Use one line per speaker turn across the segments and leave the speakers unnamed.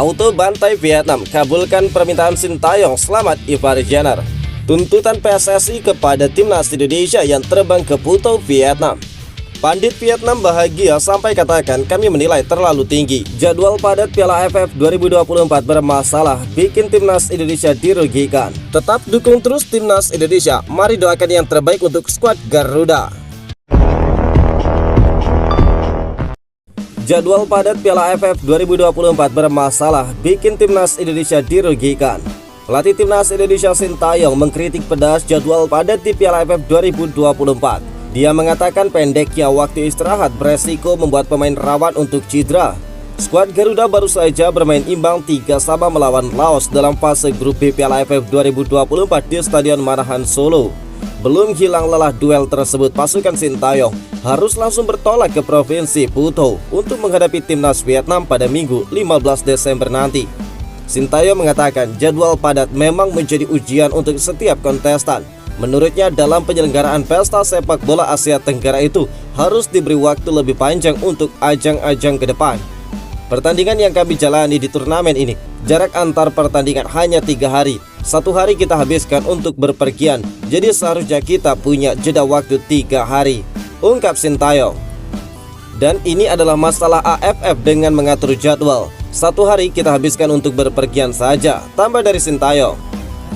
Auto bantai Vietnam, kabulkan permintaan Sintayong, selamat Ivar Jenner. Tuntutan PSSI kepada timnas Indonesia yang terbang ke Pulau Vietnam. Pandit Vietnam bahagia sampai katakan kami menilai terlalu tinggi. Jadwal padat Piala AFF 2024 bermasalah, bikin timnas Indonesia dirugikan. Tetap dukung terus timnas Indonesia. Mari doakan yang terbaik untuk skuad Garuda. Jadwal padat Piala AFF 2024 bermasalah, bikin timnas Indonesia dirugikan. Pelatih timnas Indonesia Sintayong mengkritik pedas jadwal padat di Piala AFF 2024. Dia mengatakan pendeknya waktu istirahat beresiko membuat pemain rawan untuk cedera. Skuad Garuda baru saja bermain imbang 3-3 melawan Laos dalam fase grup B Piala AFF 2024 di Stadion Manahan Solo. Belum hilang lelah duel tersebut, pasukan Sintayong harus langsung bertolak ke Provinsi Puto untuk menghadapi timnas Vietnam pada Minggu 15 Desember nanti. Sintayong mengatakan jadwal padat memang menjadi ujian untuk setiap kontestan. Menurutnya dalam penyelenggaraan pesta sepak bola Asia Tenggara itu harus diberi waktu lebih panjang untuk ajang-ajang ke depan. Pertandingan yang kami jalani di turnamen ini, jarak antar pertandingan hanya 3 hari. 1 hari kita habiskan untuk berpergian, jadi seharusnya kita punya jeda waktu 3 hari, ungkap Sintayong. Dan ini adalah masalah AFF dengan mengatur jadwal. 1 hari kita habiskan untuk berpergian saja, tambah dari Sintayong.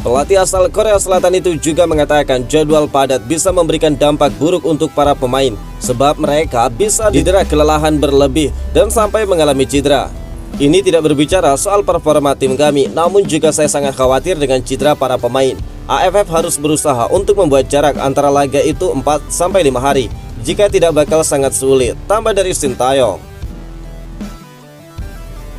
Pelatih asal Korea Selatan itu juga mengatakan jadwal padat bisa memberikan dampak buruk untuk para pemain, sebab mereka bisa didera kelelahan berlebih dan sampai mengalami cedera. Ini tidak berbicara soal performa tim kami, namun juga saya sangat khawatir dengan cedera para pemain. AFF harus berusaha untuk membuat jarak antara laga itu 4-5 hari. Jika tidak bakal sangat sulit, tambah dari Sintayong.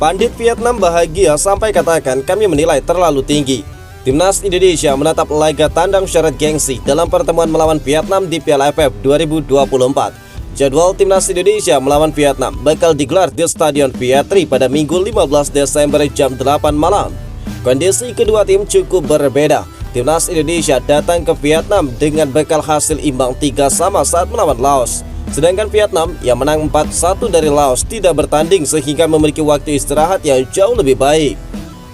Pandit Vietnam bahagia sampai katakan kami menilai terlalu tinggi. Timnas Indonesia menatap laga tandang syarat gengsi dalam pertemuan melawan Vietnam di Piala AFF 2024. Jadwal timnas Indonesia melawan Vietnam bakal digelar di Stadion Vietri pada Minggu 15 Desember jam 8 malam. Kondisi kedua tim cukup berbeda. Timnas Indonesia datang ke Vietnam dengan bekal hasil imbang 3-3 saat melawan Laos. Sedangkan Vietnam yang menang 4-1 dari Laos tidak bertanding sehingga memiliki waktu istirahat yang jauh lebih baik.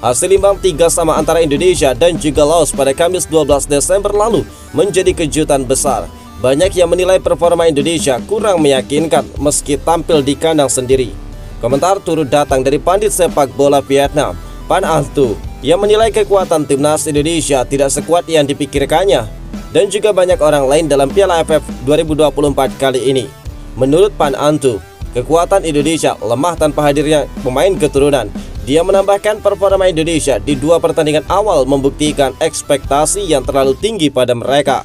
Hasil imbang 3-3 antara Indonesia dan juga Laos pada Kamis 12 Desember lalu menjadi kejutan besar. Banyak yang menilai performa Indonesia kurang meyakinkan meski tampil di kandang sendiri. Komentar turut datang dari pandit sepak bola Vietnam, Pan Anh Tu, yang menilai kekuatan timnas Indonesia tidak sekuat yang dipikirkannya. Dan juga banyak orang lain dalam Piala AFF 2024 kali ini. Menurut Pan Anh Tu, kekuatan Indonesia lemah tanpa hadirnya pemain keturunan. Dia menambahkan performa Indonesia di 2 pertandingan awal membuktikan ekspektasi yang terlalu tinggi pada mereka.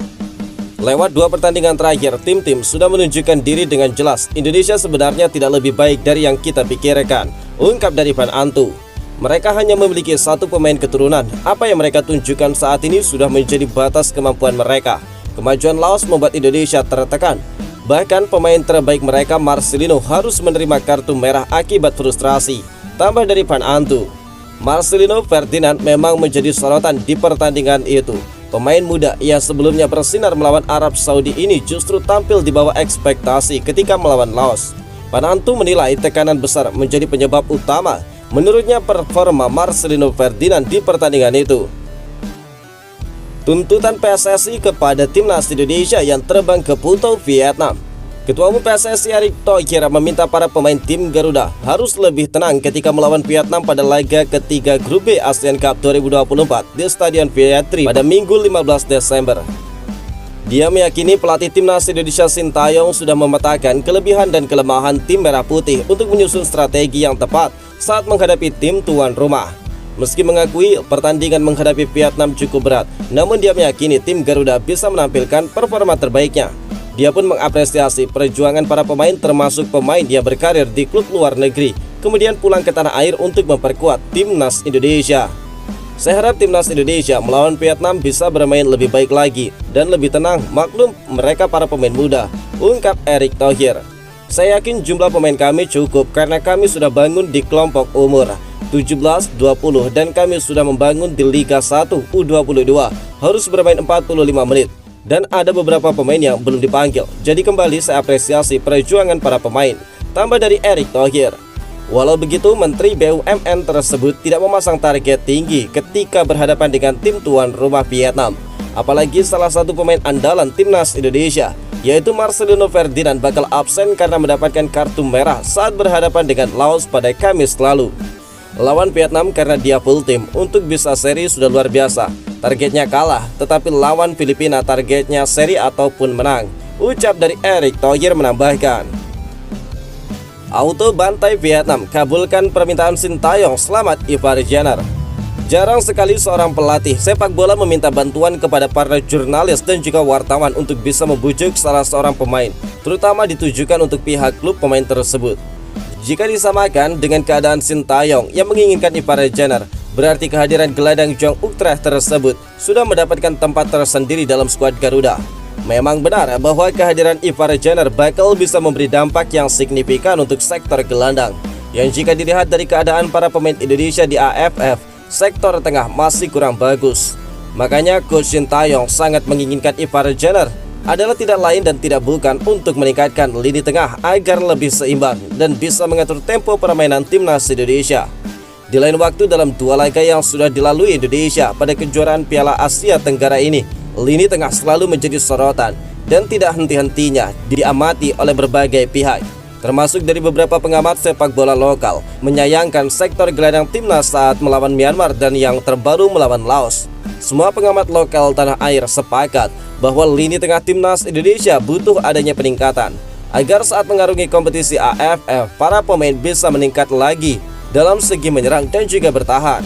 Lewat 2 pertandingan terakhir, tim-tim sudah menunjukkan diri dengan jelas. Indonesia sebenarnya tidak lebih baik dari yang kita pikirkan, ungkap dari Pan Anh Tu. Mereka hanya memiliki 1 pemain keturunan. Apa yang mereka tunjukkan saat ini sudah menjadi batas kemampuan mereka. Kemajuan Laos membuat Indonesia tertekan. Bahkan pemain terbaik mereka, Marcelino, harus menerima kartu merah akibat frustrasi. Tambah dari Pan Anh Tu, Marcelino Ferdinand memang menjadi sorotan di pertandingan itu. Pemain muda yang sebelumnya bersinar melawan Arab Saudi ini justru tampil di bawah ekspektasi ketika melawan Laos. Pan Anh Tu menilai tekanan besar menjadi penyebab utama menurutnya performa Marcelino Ferdinand di pertandingan itu. Tuntutan PSSI kepada timnas Indonesia yang terbang ke Pulau Vietnam. Ketua Umum PSSI Erick Thohir meminta para pemain tim Garuda harus lebih tenang ketika melawan Vietnam pada laga ketiga Grup B ASEAN Cup 2024 di Stadion Vietri pada Minggu 15 Desember. Dia meyakini pelatih timnas Indonesia Sintayong sudah memetakan kelebihan dan kelemahan tim Merah Putih untuk menyusun strategi yang tepat saat menghadapi tim tuan rumah. Meski mengakui pertandingan menghadapi Vietnam cukup berat, namun dia meyakini tim Garuda bisa menampilkan performa terbaiknya. Dia pun mengapresiasi perjuangan para pemain termasuk pemain yang berkarir di klub luar negeri, kemudian pulang ke tanah air untuk memperkuat timnas Indonesia. Saya harap timnas Indonesia melawan Vietnam bisa bermain lebih baik lagi dan lebih tenang, maklum mereka para pemain muda, ungkap Erick Thohir. Saya yakin jumlah pemain kami cukup karena kami sudah bangun di kelompok umur 17-20 dan kami sudah membangun di Liga 1 U22 harus bermain 45 menit. Dan ada beberapa pemain yang belum dipanggil. Jadi kembali saya apresiasi perjuangan para pemain, tambah dari Erick Thohir. Walau begitu, Menteri BUMN tersebut tidak memasang target tinggi ketika berhadapan dengan tim tuan rumah Vietnam. Apalagi salah satu pemain andalan timnas Indonesia, yaitu Marcelino Ferdinand, bakal absen karena mendapatkan kartu merah saat berhadapan dengan Laos pada Kamis lalu. Lawan Vietnam karena dia full tim untuk bisa seri sudah luar biasa. Targetnya kalah, tetapi lawan Filipina targetnya seri ataupun menang, ucap dari Erick Thohir menambahkan. Auto bantai Vietnam kabulkan permintaan Sintayong selamat Ivar Jenner. Jarang sekali seorang pelatih sepak bola meminta bantuan kepada para jurnalis dan juga wartawan untuk bisa membujuk salah seorang pemain, terutama ditujukan untuk pihak klub pemain tersebut. Jika disamakan dengan keadaan Sintayong yang menginginkan Ivar Jenner, berarti kehadiran gelandang Jong Utrecht tersebut sudah mendapatkan tempat tersendiri dalam skuad Garuda. Memang benar bahwa kehadiran Ivar Jenner bakal bisa memberi dampak yang signifikan untuk sektor gelandang, yang jika dilihat dari keadaan para pemain Indonesia di AFF, sektor tengah masih kurang bagus. Makanya Coach Sintayong sangat menginginkan Ivar Jenner adalah tidak lain dan tidak bukan untuk meningkatkan lini tengah agar lebih seimbang dan bisa mengatur tempo permainan timnas Indonesia. Di lain waktu, dalam dua laga yang sudah dilalui Indonesia pada kejuaraan Piala Asia Tenggara ini, lini tengah selalu menjadi sorotan dan tidak henti-hentinya diamati oleh berbagai pihak, termasuk dari beberapa pengamat sepak bola lokal menyayangkan sektor gelandang timnas saat melawan Myanmar dan yang terbaru melawan Laos. Semua pengamat lokal tanah air sepakat bahwa lini tengah timnas Indonesia butuh adanya peningkatan agar saat mengarungi kompetisi AFF para pemain bisa meningkat lagi dalam segi menyerang dan juga bertahan.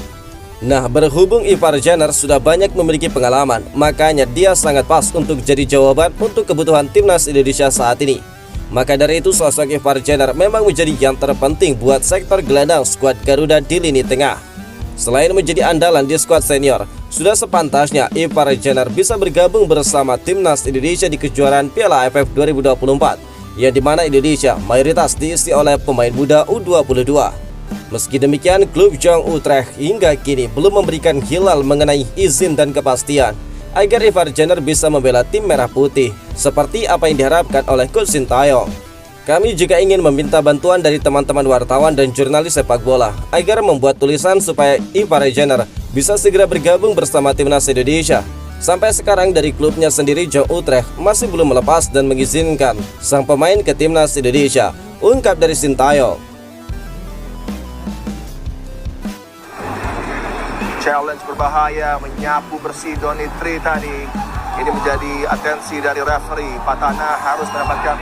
Nah, berhubung Ivar Jenner sudah banyak memiliki pengalaman, makanya dia sangat pas untuk jadi jawaban untuk kebutuhan timnas Indonesia saat ini. Maka dari itu, sosok Ivar Jenner memang menjadi yang terpenting buat sektor gelandang skuad Garuda di lini tengah. Selain menjadi andalan di skuad senior, sudah sepantasnya Ivar Jenner bisa bergabung bersama timnas Indonesia di kejuaraan Piala AFF 2024, yang dimana Indonesia mayoritas diisi oleh pemain muda U22. Meski demikian, klub Jong Utrecht hingga kini belum memberikan hilal mengenai izin dan kepastian agar Ivar Jenner bisa membela tim merah putih seperti apa yang diharapkan oleh Coach Sintayong. Kami juga ingin meminta bantuan dari teman-teman wartawan dan jurnalis sepak bola agar membuat tulisan supaya Ivar Jenner bisa segera bergabung bersama timnas Indonesia. Sampai sekarang dari klubnya sendiri, Jong Utrecht masih belum melepas dan mengizinkan sang pemain ke timnas Indonesia, ungkap dari Sintayong.
Challenge berbahaya, menyapu bersih Doni Tri tadi. Ini menjadi atensi dari referee. Patana harus mendapatkan